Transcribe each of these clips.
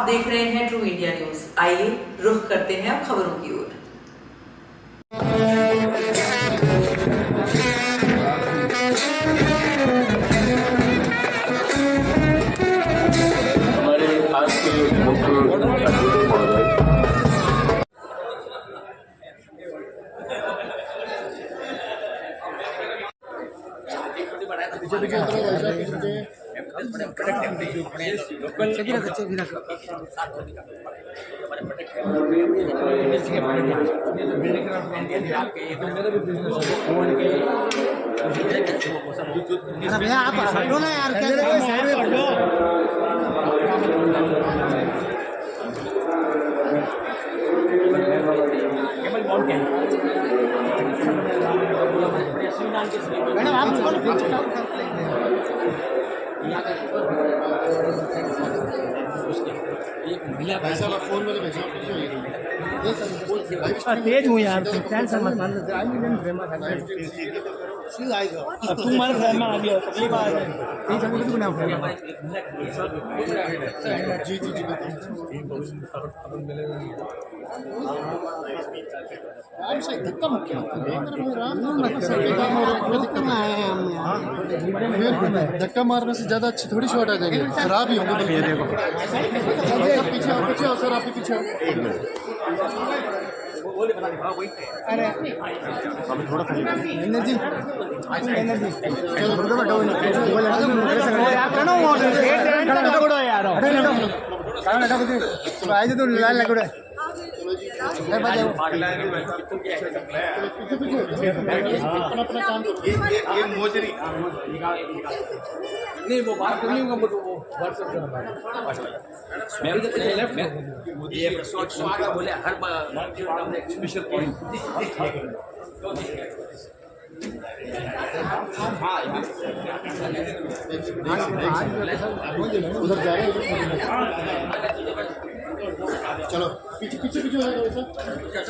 देख रहे हैं ट्रू इंडिया न्यूज। आइए रुख करते हैं अब खबरों की ओर। हमारे आज के मुख्य भैया आप हटो ना यार, क्या साइड में हटो। मैडम आप फोन में भेजो। तेज हूँ यार, टेंशन मत मान। तुम हमारे फ्रेम में आ गया, अगली बार जी जी जी धक्का मत धक्का मारने से ज्यादा अच्छी थोड़ी शॉट आ जाएगी, खराब ही होंगे। पीछे आओ, पीछे आओ सर, आप पीछे आओ। अरे थोड़ा एनर्जी अपना काम ये मोजरी नहीं, वो बात कर लूंगा वो व्हाट्सएप पे बोले हर स्पेशल उधर जा रहे हैं। चलो पीछे पीछे पीछे हो जाओ सर,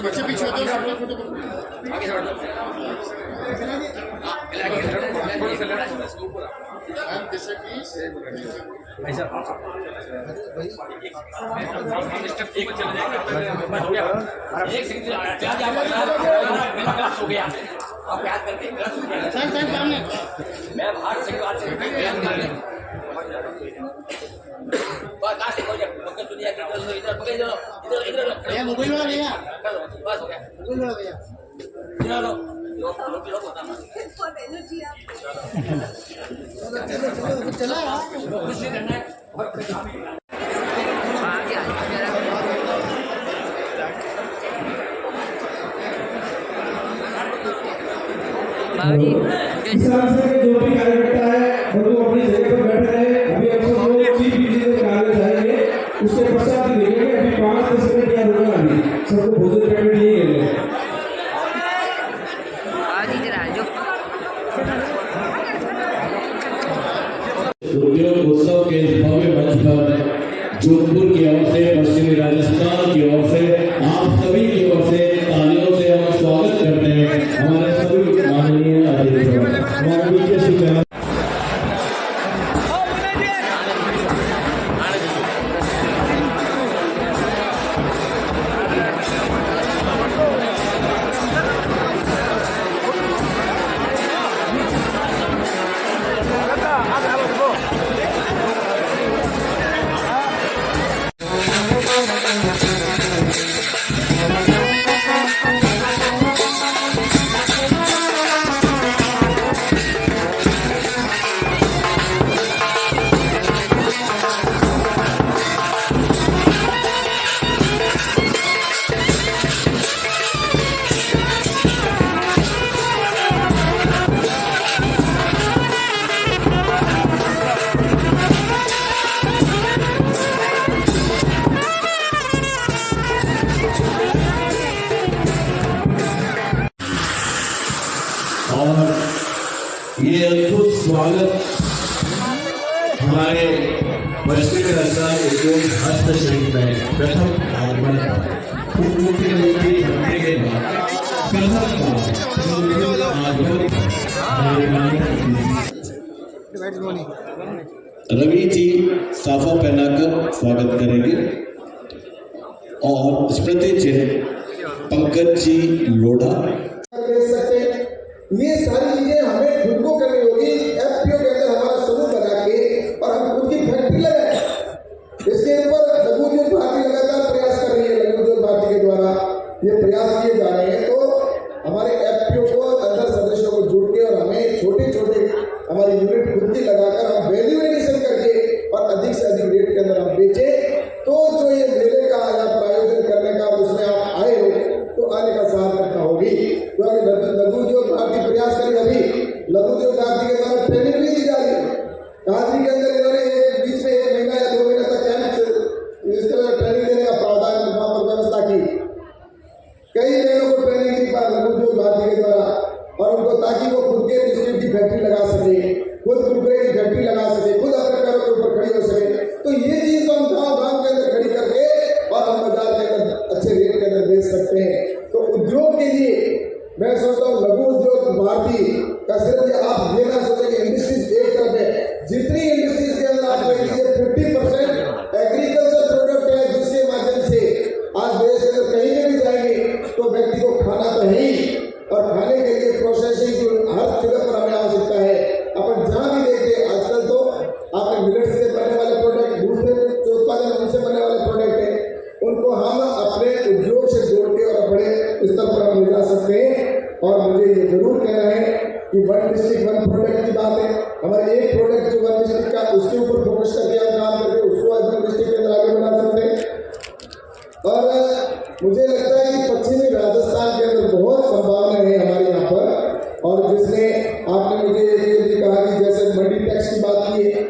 पीछे पीछे हो जाओ। मोबाइल वाला भैया, बस हो गया। मोबाइल वाला भैया चला इस तरह से जो भी कार्यकर्ता है वो अपनी जगह पर बैठे रहे। अभी हम लोग चीफ इंजीनियर कार्यालय जाएंगे, उसके पश्चात देखेंगे। अभी 5-10 मिनट क्या रुकना, अभी सबको भोजन पैकेट नहीं है। उद्योग उत्सव के भव्य मंच पर जोधपुर की ओर से, पश्चिमी राजस्थान की ओर से, आप सभी की ओर से तालियों से हम स्वागत करते हैं हमारे सभी माननीय अतिथियों का। ये अद्भुत स्वागत हमारे पश्चिमी राजस्थान उद्योग हस्तशिल्प में प्रथम आगमन उप मुख्यमंत्री बनने के बाद रवि जी साफा पहनाकर स्वागत करेंगे। और स्मृति चिन्ह पंकज जी लोढ़ा। दे सकते हैं। ये सारी चीजें हमें खुद को करनी होगी। एफपीओ के अंदर हमारा समूह बना के और हम खुद की फैक्ट्री लगाए। इसके ऊपर लघु उद्योग भारती लगातार प्रयास कर रही है। लघु उद्योग भारती के द्वारा ये प्रयास किए जा रहे हैं, तो हमारे एफपीओ को अंदर सदस्यों को जुड़ के और हमें छोटे छोटे हमारी यूनिट खुद की लगाकर हम वैल्यू एडिशन करके और अधिक से अधिक रेट के अंदर हम बेचे। तो जो ये मेले का या आयोजन करने का उसमें आप आए हो तो आने का सार्थकता होगी। क्योंकि लघु उद्योग भारती प्रयास करी, अभी लघु उद्योग भारती के द्वारा ट्रेनिंग भी दी जा रही है। कांची के अंदर इन्होंने बीच में 1 महीना या 2 महीने तक कैंप इस तरह ट्रेनिंग देने का प्रावधान वहां पर व्यवस्था की। कई बहनों को ट्रेनिंग दी लघु उद्योग भारती के द्वारा, और उनको ताकि वो खुद के बिस्किट की फैक्ट्री लगा सके, खुद कुरकुरे की फैक्ट्री लगा सके, खुद अपने पैरों के ऊपर खड़ी हो सके। तो ये चीज तो हम गाँव के अंदर खड़ी करके और हम बाजार के अंदर अच्छे रेट के अंदर बेच सकते हैं। तो उद्योग के लिए मैं सोचता हूँ लघु उद्योग भारती का सिर्फ ये आप ये ना सोचें कि इंडस्ट्रीज एक तरफ है। जितनी इंडस्ट्रीज के अंदर आप देख लीजिए 50% एग्रीकल्चर प्रोडक्ट है, जिसके माध्यम से आज देश के अंदर कहीं भी जाएंगे तो व्यक्ति को खाना तो है ही, और खाने के लिए प्रोसेसिंग की हर जगह पर हमें आवश्यकता है। अपन जहाँ भी देखते आजकल तो आपने मिलेट से बनने वाले प्रोडक्ट, दूसरे जो उत्पादन उनसे बनने वाले प्रोडक्ट है, उनको हम अपने उद्योग से जोड़ के और बड़े स्तर पर हम ले जा सकते हैं। और मुझे ये जरूर कहना है कि 1 डिस्ट्रिक्ट 1 प्रोडक्ट की बात है। हमारे एक प्रोडक्ट जो 1 डिस्ट्रिक्ट का उसके ऊपर फोकस करके हम काम करके उसको आज डिस्ट्रिक्ट के अंदर आगे बढ़ा सकते हैं। और मुझे लगता है कि पश्चिमी राजस्थान के अंदर बहुत संभावना है हमारे यहाँ पर। और जिसमें आपने मुझे ये भी कहा कि जैसे मंडी टैक्स की बात की है,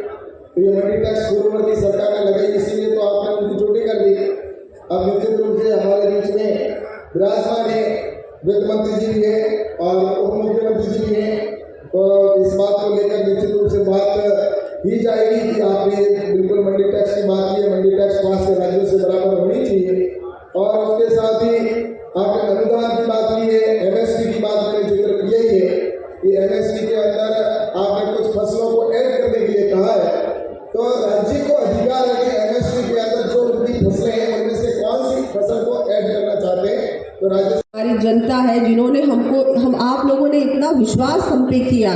तो ये मंडी टैक्स पूर्ववर्ती सरकार ने लगाई, इसीलिए तो आपने उनकी चोटी कर दी। अब निश्चित रूप से हमारे बीच में विराजमान है, वित्त मंत्री जी भी है और उप मुख्यमंत्री जी भी हैं। तो इस बात को लेकर निश्चित रूप से बात की जाएगी कि आपने बिल्कुल मंडी टैक्स की बात की है। मंडी टैक्स 5 के राज्यों से बराबर होनी चाहिए। और उसके साथ ही आपने अनुदान की बात की है, एमएसपी की बात मैंने जिक्र किया ही है कि एमएसपी के अंदर आपने कुछ फसलों को ऐड करने के लिए कहा है। तो राज्य को अधिकार है कि एमएसपी के अंदर जो उनकी फसलें हैं उनमें से कौन सी फसल को ऐड करना चाहते हैं। तो राज्य हमारी जनता है जिन्होंने हम आप लोगों ने इतना विश्वास हम पे किया,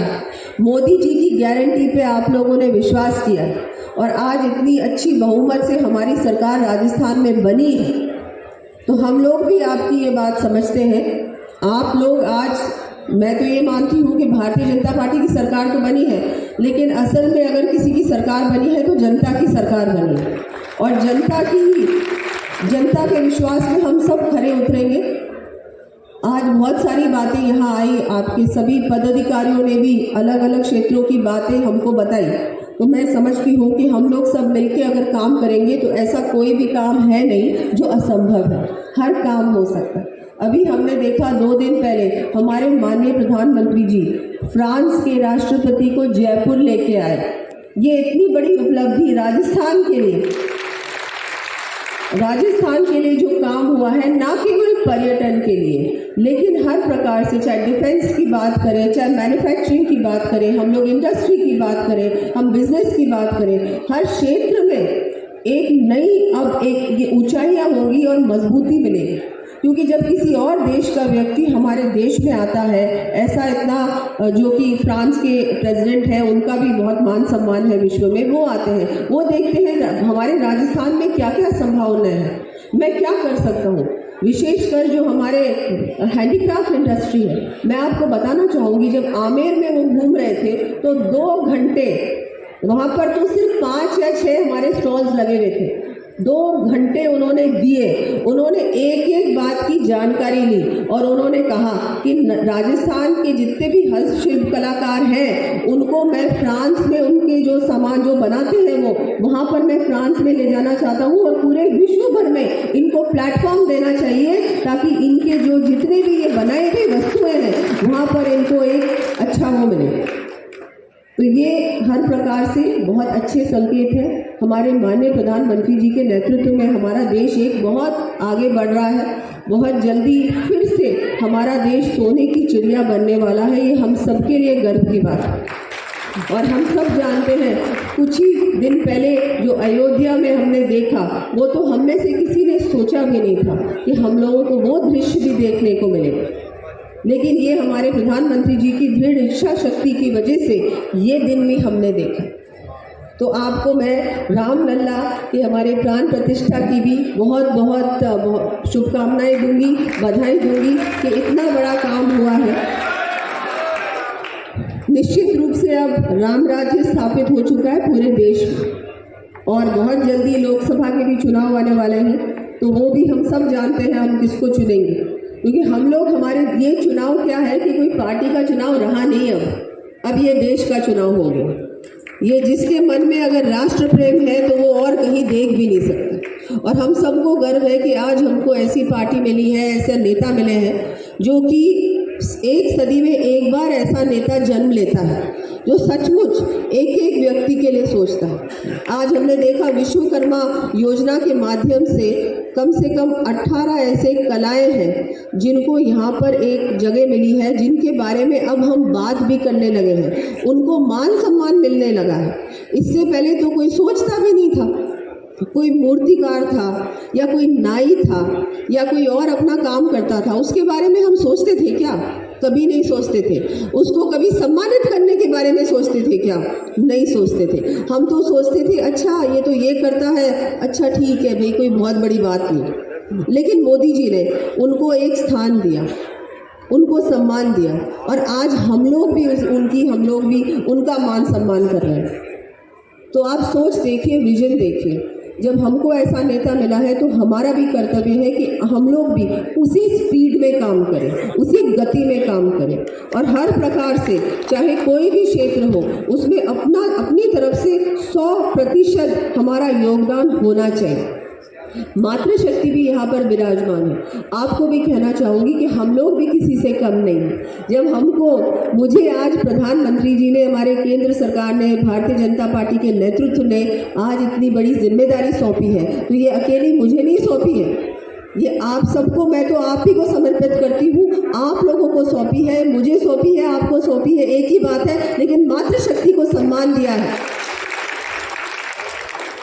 मोदी जी की गारंटी पे आप लोगों ने विश्वास किया, और आज इतनी अच्छी बहुमत से हमारी सरकार राजस्थान में बनी है। तो हम लोग भी आपकी ये बात समझते हैं। आप लोग आज, मैं तो ये मानती हूँ कि भारतीय जनता पार्टी की सरकार तो बनी है, लेकिन असल में अगर किसी की सरकार बनी है तो जनता की सरकार बनी है, और जनता के विश्वास में हम सब खरे उतरेंगे। आज बहुत सारी बातें यहाँ आई, आपके सभी पदाधिकारियों ने भी अलग अलग क्षेत्रों की बातें हमको बताई। तो मैं समझती हूँ कि हम लोग सब मिलकर अगर काम करेंगे तो ऐसा कोई भी काम है नहीं जो असंभव है, हर काम हो सकता है। अभी हमने देखा 2 दिन पहले हमारे माननीय प्रधानमंत्री जी फ्रांस के राष्ट्रपति को जयपुर लेके आए। ये इतनी बड़ी उपलब्धि राजस्थान के लिए जो काम हुआ है, ना केवल पर्यटन के लिए लेकिन हर प्रकार से, चाहे डिफेंस की बात करें, चाहे मैन्युफैक्चरिंग की बात करें, हम लोग इंडस्ट्री की बात करें, हम बिजनेस की बात करें, हर क्षेत्र में एक नई अब एक ये ऊंचाइयाँ होंगी और मजबूती मिलेगी। क्योंकि जब किसी और देश का व्यक्ति हमारे देश में आता है, ऐसा इतना जो कि फ्रांस के प्रेसिडेंट हैं, उनका भी बहुत मान सम्मान है विश्व में, वो आते हैं, वो देखते हैं हमारे राजस्थान में क्या क्या संभावनाएं हैं, मैं क्या कर सकता हूँ। विशेषकर जो हमारे हैंडीक्राफ्ट इंडस्ट्री है, मैं आपको बताना चाहूँगी, जब आमेर में वो घूम रहे थे तो 2 घंटे वहाँ पर तो सिर्फ 5 या 6 हमारे स्टॉल्स लगे हुए थे। 2 घंटे उन्होंने दिए, उन्होंने एक एक बात की जानकारी ली और उन्होंने कहा कि राजस्थान के जितने भी हस्तशिल्प कलाकार हैं उनको मैं फ्रांस में उनके जो सामान जो बनाते हैं वो वहाँ पर मैं फ्रांस में ले जाना चाहता हूँ और पूरे विश्व भर में इनको प्लेटफॉर्म देना चाहिए ताकि इनके जो जितने भी ये बनाए हुए वस्तुएं हैं वहाँ पर इनको एक अच्छा वो मिले। तो ये हर प्रकार से बहुत अच्छे संकेत हैं। हमारे माननीय प्रधानमंत्री जी के नेतृत्व में हमारा देश एक बहुत आगे बढ़ रहा है। बहुत जल्दी फिर से हमारा देश सोने की चिड़िया बनने वाला है। ये हम सबके लिए गर्व की बात है। और हम सब जानते हैं कुछ ही दिन पहले जो अयोध्या में हमने देखा, वो तो हम में से किसी ने सोचा भी नहीं था कि हम लोगों को वो दृश्य भी देखने को मिलेगा। लेकिन ये हमारे प्रधानमंत्री जी की दृढ़ इच्छा शक्ति की वजह से ये दिन भी हमने देखा। तो आपको मैं रामलला के हमारे प्राण प्रतिष्ठा की भी बहुत बहुत शुभकामनाएं दूंगी, बधाई दूंगी कि इतना बड़ा काम हुआ है। निश्चित रूप से अब राम राज्य स्थापित हो चुका है पूरे देश में और बहुत जल्दी लोकसभा के भी चुनाव आने वाले हैं, तो वो भी हम सब जानते हैं हम किसको चुनेंगे, क्योंकि हम लोग हमारे ये चुनाव क्या है कि कोई पार्टी का चुनाव रहा नहीं, अब ये देश का चुनाव हो गया। ये जिसके मन में अगर राष्ट्र प्रेम है तो वो और कहीं देख भी नहीं सकता। और हम सबको गर्व है कि आज हमको ऐसी पार्टी मिली है, ऐसे नेता मिले हैं जो कि एक सदी में एक बार ऐसा नेता जन्म लेता है जो सचमुच एक एक व्यक्ति के लिए सोचता है। आज हमने देखा विश्वकर्मा योजना के माध्यम से कम 18 ऐसे कलाएं हैं जिनको यहाँ पर एक जगह मिली है, जिनके बारे में अब हम बात भी करने लगे हैं, उनको मान सम्मान मिलने लगा है। इससे पहले तो कोई सोचता भी नहीं था, कोई मूर्तिकार था या कोई नाई था या कोई और अपना काम करता था, उसके बारे में हम सोचते थे क्या? कभी नहीं सोचते थे। उसको कभी सम्मानित करने के बारे में सोचते थे क्या? नहीं सोचते थे। हम तो सोचते थे अच्छा ये तो ये करता है, अच्छा ठीक है भाई, कोई बहुत बड़ी बात नहीं। लेकिन मोदी जी ने उनको एक स्थान दिया, उनको सम्मान दिया और आज हम लोग भी उनका मान सम्मान कर रहे हैं। तो आप सोच देखिए, विजन देखिए, जब हमको ऐसा नेता मिला है तो हमारा भी कर्तव्य है कि हम लोग भी उसी स्पीड में काम करें, उसी गति में काम करें और हर प्रकार से चाहे कोई भी क्षेत्र हो उसमें अपनी तरफ से 100% हमारा योगदान होना चाहिए। मातृशक्ति भी यहाँ पर विराजमान है। आपको भी कहना चाहूँगी कि हम लोग भी किसी से कम नहीं हैं। जब मुझे आज प्रधानमंत्री जी ने, हमारे केंद्र सरकार ने, भारतीय जनता पार्टी के नेतृत्व ने आज इतनी बड़ी जिम्मेदारी सौंपी है, तो ये अकेली मुझे नहीं सौंपी है, ये आप सबको, मैं तो आप ही को समर्पित करती हूँ। आप लोगों को सौंपी है, मुझे सौंपी है, आपको सौंपी है, एक ही बात है, लेकिन मातृशक्ति को सम्मान दिया है।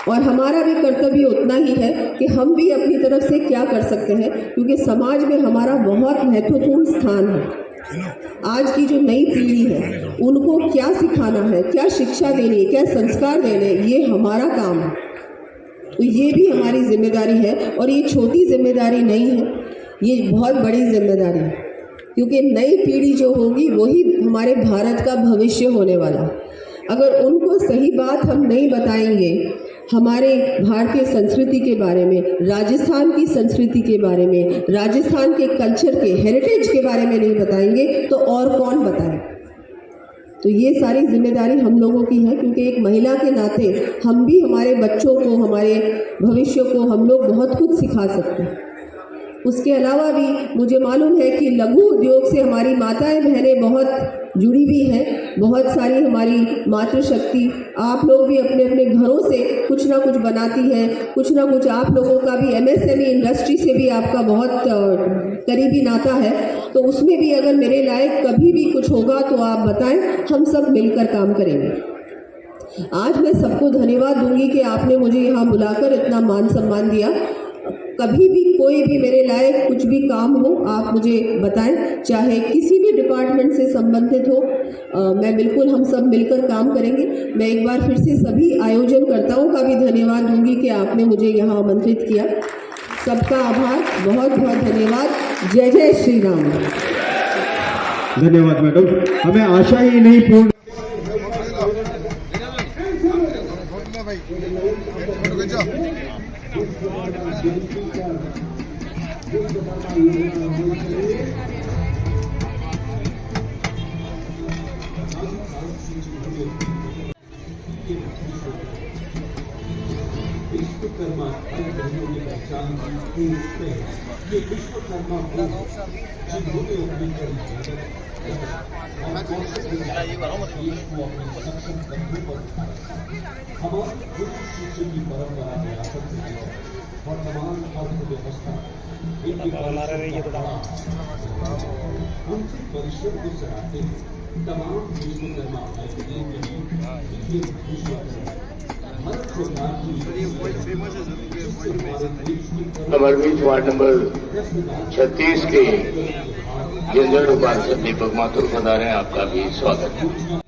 और हमारा भी कर्तव्य उतना ही है कि हम भी अपनी तरफ से क्या कर सकते हैं, क्योंकि समाज में हमारा बहुत महत्वपूर्ण स्थान है। आज की जो नई पीढ़ी है उनको क्या सिखाना है, क्या शिक्षा देनी है, क्या संस्कार देने, ये हमारा काम है। तो ये भी हमारी जिम्मेदारी है और ये छोटी जिम्मेदारी नहीं है, ये बहुत बड़ी जिम्मेदारी है, क्योंकि नई पीढ़ी जो होगी वही हमारे भारत का भविष्य होने वाला है। अगर उनको सही बात हम नहीं बताएंगे, हमारे भारतीय संस्कृति के बारे में, राजस्थान की संस्कृति के बारे में, राजस्थान के कल्चर के हेरिटेज के बारे में नहीं बताएंगे तो और कौन बताए। तो ये सारी जिम्मेदारी हम लोगों की है, क्योंकि एक महिला के नाते हम भी हमारे बच्चों को, हमारे भविष्य को हम लोग बहुत कुछ सिखा सकते हैं। उसके अलावा भी मुझे मालूम है कि लघु उद्योग से हमारी माताएं बहनें बहुत जुड़ी भी हैं, बहुत सारी हमारी मातृशक्ति, आप लोग भी अपने अपने घरों से कुछ ना कुछ बनाती हैं, कुछ ना कुछ आप लोगों का भी MSME इंडस्ट्री से भी आपका बहुत करीबी नाता है। तो उसमें भी अगर मेरे लायक कभी भी कुछ होगा तो आप बताएं, हम सब मिलकर काम करेंगे। आज मैं सबको धन्यवाद दूंगी कि आपने मुझे यहाँ बुलाकर इतना मान सम्मान दिया। कभी भी कोई भी मेरे लायक कुछ भी काम हो आप मुझे बताएं, चाहे किसी भी डिपार्टमेंट से संबंधित हो, मैं बिल्कुल, हम सब मिलकर काम करेंगे। मैं एक बार फिर से सभी आयोजनकर्ताओं का भी धन्यवाद दूंगी कि आपने मुझे यहाँ आमंत्रित किया। सबका आभार, बहुत बहुत धन्यवाद। जय जय श्री राम। धन्यवाद मैडम, हमें आशा ही नहीं पूर्ण विश्वकर्मा की पहचान ये विश्वकर्मा हमारी शिष्य की परंपरा विरासत में वर्तमान अर्थव्यवस्था उनके परिश्रम को सराहते हैं। तमाम विश्वकर्मा भाई ये हर प्रकार की नंबर 20 वार्ड नंबर 36 के जनरल उपाध्यक्ष दीपक माथुर पधारे, आपका भी स्वागत है।